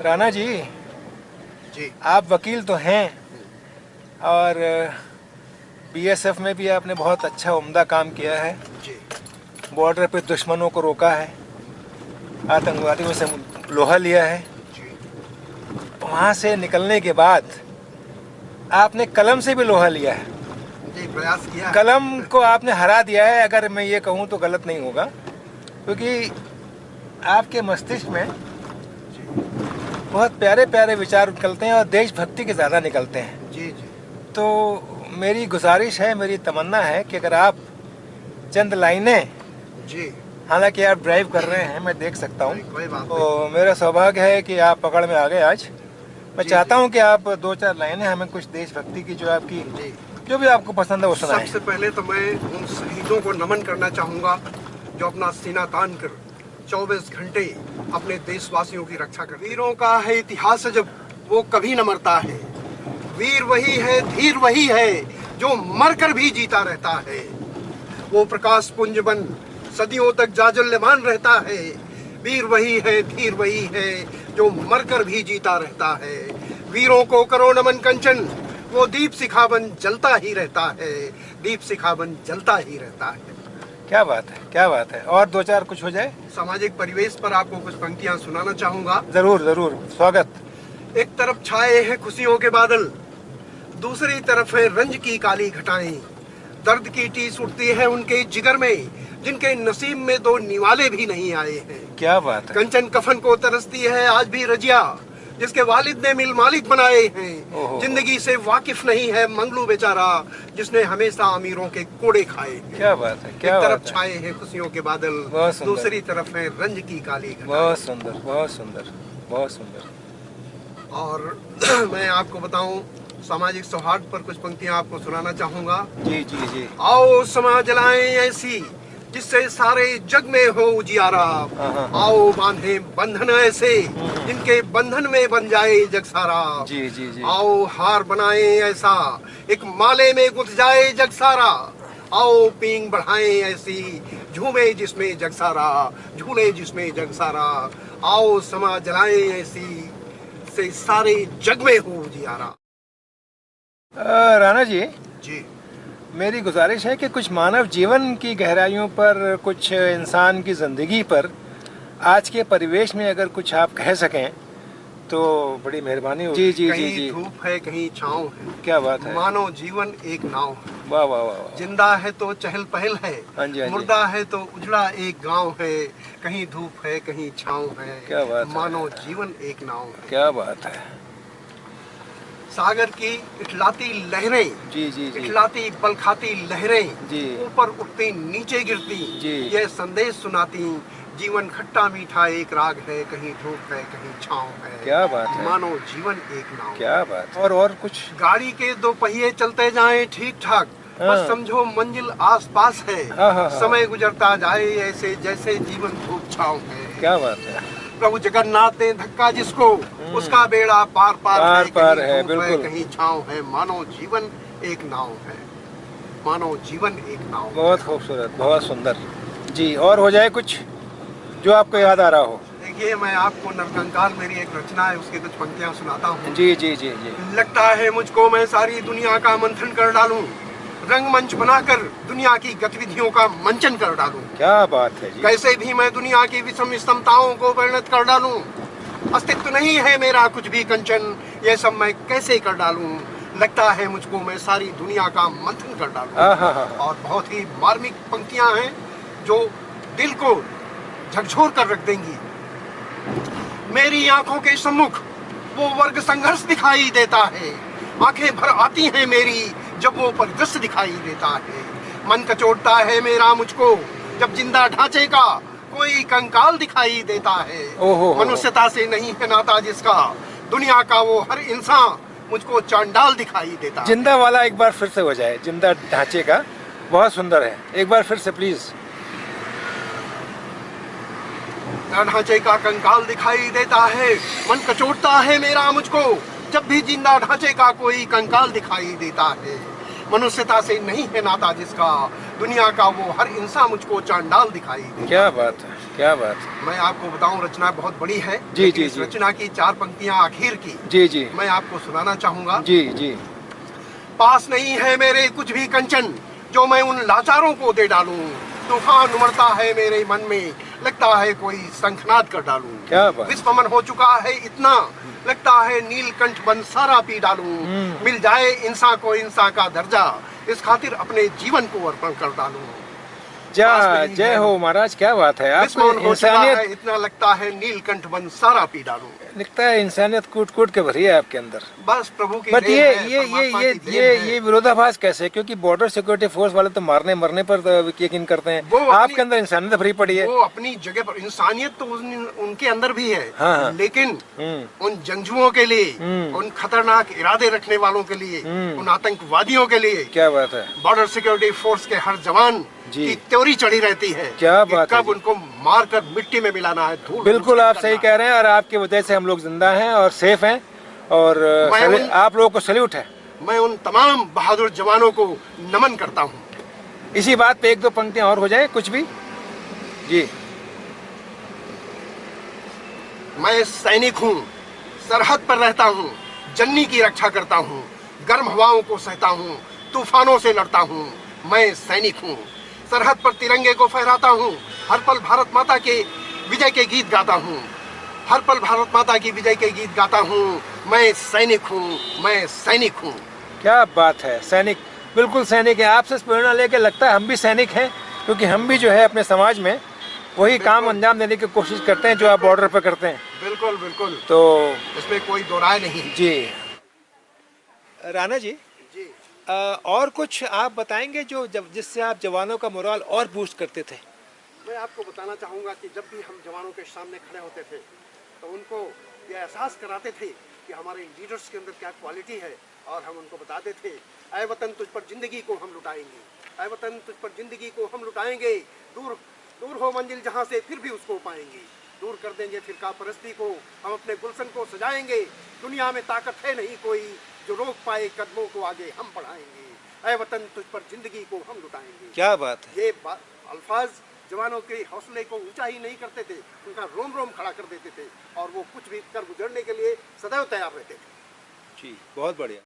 राणा जी, आप वकील तो हैं और बीएसएफ में भी आपने बहुत अच्छा उम्दा काम किया है। बॉर्डर पे दुश्मनों को रोका है, आतंकवादियों से लोहा लिया है। वहाँ से निकलने के बाद आपने कलम से भी लोहा लिया है। प्रयास किया। कलम को आपने हरा दिया है, अगर मैं ये कहूँ तो गलत नहीं होगा, क्योंकि आपके मस्तिष्क में बहुत प्यारे प्यारे विचार निकलते हैं और देशभक्ति के ज़्यादा निकलते हैं। जी। तो मेरी गुजारिश है, मेरी तमन्ना है कि अगर आप चंद लाइनें, हालांकि आप ड्राइव कर रहे हैं, मैं देख सकता हूँ, तो मेरा सौभाग्य है कि आप पकड़ में आ गए आज। मैं चाहता हूँ कि आप 2-4 लाइनें हमें कुछ देशभक्ति की, जो आपकी जो भी आपको पसंद है वो सुनाएं। सबसे पहले तो मैं उन शहीदों को नमन करना चाहूँगा जो अपना सीना तान कर 24 घंटे अपने देशवासियों की रक्षा कर। वीरों का है इतिहास जब वो कभी न मरता है, वीर वही है, धीर वही है जो मरकर भी जीता रहता है। वो प्रकाश पुंज बन सदियों तक जाज्वल्यमान रहता है। वीर वही है, धीर वही है जो मरकर भी जीता रहता है। वीरों को करो नमन कंचन, वो दीप शिखा बन जलता ही रहता है, दीप शिखा बन जलता ही रहता है। क्या बात है, क्या बात है। और 2-4 कुछ हो जाए। सामाजिक परिवेश पर आपको कुछ पंक्तियां सुनाना चाहूंगा। जरूर जरूर, स्वागत। एक तरफ छाए हैं खुशियों के बादल, दूसरी तरफ है रंज की काली घटाएं। दर्द की टीस उठती है उनके जिगर में, जिनके नसीब में 2 निवाले भी नहीं आए हैं। क्या बात है। कंचन कफन को तरसती है आज भी रजिया, जिसके वालिद ने मिल मालिक बनाए हैं। जिंदगी से वाकिफ नहीं है मंगलू बेचारा, जिसने हमेशा अमीरों के कोड़े खाए। क्या बात है, क्या एक तरफ बात है। छाए हैं खुशियों के बादल, दूसरी तरफ है रंज की काली घटाएं। बहुत सुंदर, बहुत सुंदर, बहुत सुंदर। और मैं आपको बताऊं, सामाजिक सौहार्द पर कुछ पंक्तियां आपको सुनाना चाहूंगा। जी जी जी। आओ समाज जलाएं ऐसी जिससे सारे जग में हो उजियारा। आओ बांधे बंधन ऐसे जिनके बंधन में बन जाए जग सारा। जी जी जी। आओ हार बनाए ऐसा एक माले में गुथ जाए जग सारा। आओ पींग बढ़ाएं ऐसी झूमे जिसमें जग सारा, झूले जिसमें जग सारा। आओ समाज जलाएं ऐसी से सारे जग में हो उजियारा। राणा जी, जी मेरी गुजारिश है कि कुछ मानव जीवन की गहराइयों पर, कुछ इंसान की ज़िंदगी पर, आज के परिवेश में अगर कुछ आप कह सकें तो बड़ी मेहरबानी होगी। जी जी जी जी। कहीं धूप है, कहीं छाँव है। क्या बात है। मानो जीवन एक नाव है। वाह वाह वाह। जिंदा है तो चहल पहल है, हाँ जी, हाँ जी। मुर्दा है तो उजड़ा एक गांव है। कहीं धूप है, कहीं छाँव है। क्या बात है। मानो जीवन एक नाव है। क्या बात है। सागर की इठलाती लहरें, जी जी जी। इठलाती बल खाती लहरें, जी। ऊपर उठती नीचे गिरती, जी। ये संदेश सुनाती जीवन खट्टा मीठा एक राग है। कहीं धूप है, कहीं छाँव है। क्या बात है। मानो जीवन एक नाव। क्या बात। और कुछ। गाड़ी के 2 पहिए चलते जाएं ठीक ठाक, बस समझो मंजिल आस पास है। समय गुजरता जाए ऐसे जैसे जीवन धूप छाँव है। क्या बात है। प्रभु जगन्नाथ ने धक्का जिसको, उसका बेड़ा पार पार है। है, बिल्कुल। कहीं छाँव है। मानो जीवन एक नाव है, मानो जीवन एक नाव। बहुत खूबसूरत, बहुत सुंदर जी। और हो जाए कुछ जो आपको याद आ रहा हो। देखिए, मैं आपको नरकंकाल मेरी एक रचना है, उसकी कुछ पंक्तियां सुनाता हूँ। जी जी जी जी। लगता है मुझको मैं सारी दुनिया का मंथन कर डालूं, रंगमंच बनाकर दुनिया की गतिविधियों का मंचन कर डालूं। क्या बात है जी। कैसे भी मैं दुनिया की विषम विषमताओं को परिणत कर डालूं। अस्तित्व नहीं है मेरा कुछ भी कंचन, ये सब मैं कैसे कर डालूं। लगता है मुझको मैं सारी दुनिया का मंथन कर डालूं। और बहुत ही मार्मिक पंक्तियां हैं जो दिल को झकझोर कर रख देंगी। मेरी आंखों के सम्मुख वो वर्ग संघर्ष दिखाई देता है। आंखें भर आती हैं मेरी जब वो परिदृश्य दिखाई देता है। मन कचोटता है मेरा मुझको जब जिंदा ढांचे का कोई कंकाल दिखाई देता है। मनुष्यता से नहीं है नाता जिसका, दुनिया का वो हर इंसान मुझको चांडाल दिखाई देता है। जिंदा वाला एक बार फिर से हो जाए, जिंदा ढांचे का। बहुत सुंदर है, एक बार फिर से प्लीज। ढांचे का कंकाल दिखाई देता है, मन कचोटता है मेरा मुझको जब भी जिंदा ढांचे का कोई कंकाल दिखाई देता है। मनुष्यता से नहीं है नाता जिसका, दुनिया का वो हर इंसान मुझको चांडाल दिखाई देता है। क्या बात है। क्या बात है। मैं आपको बताऊं, रचना बहुत बड़ी है। जी, लेकिन जी, इस जी। रचना की 4 पंक्तियां आखिर की जी जी मैं आपको सुनाना चाहूंगा। जी जी। पास नहीं है मेरे कुछ भी कंचन, जो मैं उन लाचारों को दे डालूं। तूफान उमड़ता है मेरे मन में, लगता है कोई शंखनाद कर डालूं। क्या बात। विस्फमन हो चुका है इतना, लगता है नीलकंठ बन सारा पी डालूं। मिल जाए इंसान को इंसान का दर्जा, इस खातिर अपने जीवन को अर्पण कर डालूं। पास जय नहीं जय है, हो महाराज, क्या बात है। आप विस्मरण हो चुका इंसानियत, है इतना, लगता है नीलकंठ बन सारा पी डालूं। दिखता है इंसानियत कूट कूट के भरी है आपके अंदर। बस प्रभु की बट देन ये है, ये ये परमात्मा ये की देन ये है। ये विरोधाभास कैसे, क्योंकि बॉर्डर सिक्योरिटी फोर्स वाले तो मारने मरने पर यकीन करते हैं, वो आपके अंदर इंसानियत भरी पड़ी है। वो अपनी जगह पर इंसानियत तो उनके अंदर भी है। हाँ, हाँ। लेकिन हम्म उन जंगजुओं के लिए, हम्म। उन खतरनाक इरादे रखने वालों के लिए, उन आतंकवादियों के लिए क्या बात है। बॉर्डर सिक्योरिटी फोर्स के हर जवान जी। की त्योरी चढ़ी रहती है। क्या कि बात है कब जी। उनको मारकर मिट्टी में मिलाना है, धूल बिल्कुल आप मिट्टी सही करना कह रहे हैं, और आपकी वजह से हम लोग जिंदा हैं और सेफ हैं, और आप लोगों को सैल्यूट है। है। मैं उन तमाम बहादुर जवानों को नमन करता हूँ। इसी बात पे एक दो पंक्तियां और हो जाए कुछ भी। जी। मैं सैनिक हूँ, सरहद पर रहता हूँ, जन्नी की रक्षा करता हूँ, गर्म हवाओं को सहता हूँ, तूफानों से लड़ता हूँ। मैं सैनिक हूँ, सरहद पर तिरंगे को फहराता हूँ, हर पल भारत माता के विजय के गीत गाता हूँ, हर पल भारत माता की विजय के गीत गाता हूँ। मैं सैनिक हूँ, मैं सैनिक हूँ। क्या बात है, सैनिक, बिल्कुल सैनिक है। आपसे प्रेरणा लेके लगता है हम भी सैनिक हैं, क्योंकि हम भी जो है अपने समाज में वही काम अंजाम देने की कोशिश करते हैं जो आप बॉर्डर पे करते हैं। बिल्कुल बिल्कुल, तो इसमें कोई दो राय नहीं। जी राणा जी, जी, और कुछ आप बताएंगे जो जिससे आप जवानों का मोराल और बूस्ट करते थे। मैं आपको बताना चाहूँगा कि जब भी हम जवानों के सामने खड़े होते थे तो उनको ये एहसास कराते थे कि हमारे लीडर्स के अंदर क्या क्वालिटी है, और हम उनको बताते थे, ऐ वतन तुझ पर जिंदगी को हम लुटाएंगे, ऐ वतन तुझ पर जिंदगी को हम लुटाएंगे। दूर दूर हो मंजिल जहाँ से फिर भी उसको पाएंगे, दूर कर देंगे फिरका परस्ती को, हम अपने गुलशन को सजाएंगे। दुनिया में ताकत है नहीं कोई जो रोक पाए कदमों को आगे हम बढ़ाएंगे, ऐ वतन तुझ पर जिंदगी को हम लुटाएंगे। क्या बात है। ये अल्फाज जवानों के हौसले को ऊंचा ही नहीं करते थे, उनका रोम रोम खड़ा कर देते थे, और वो कुछ भी कर गुजरने के लिए सदैव तैयार रहते थे। जी बहुत बढ़िया।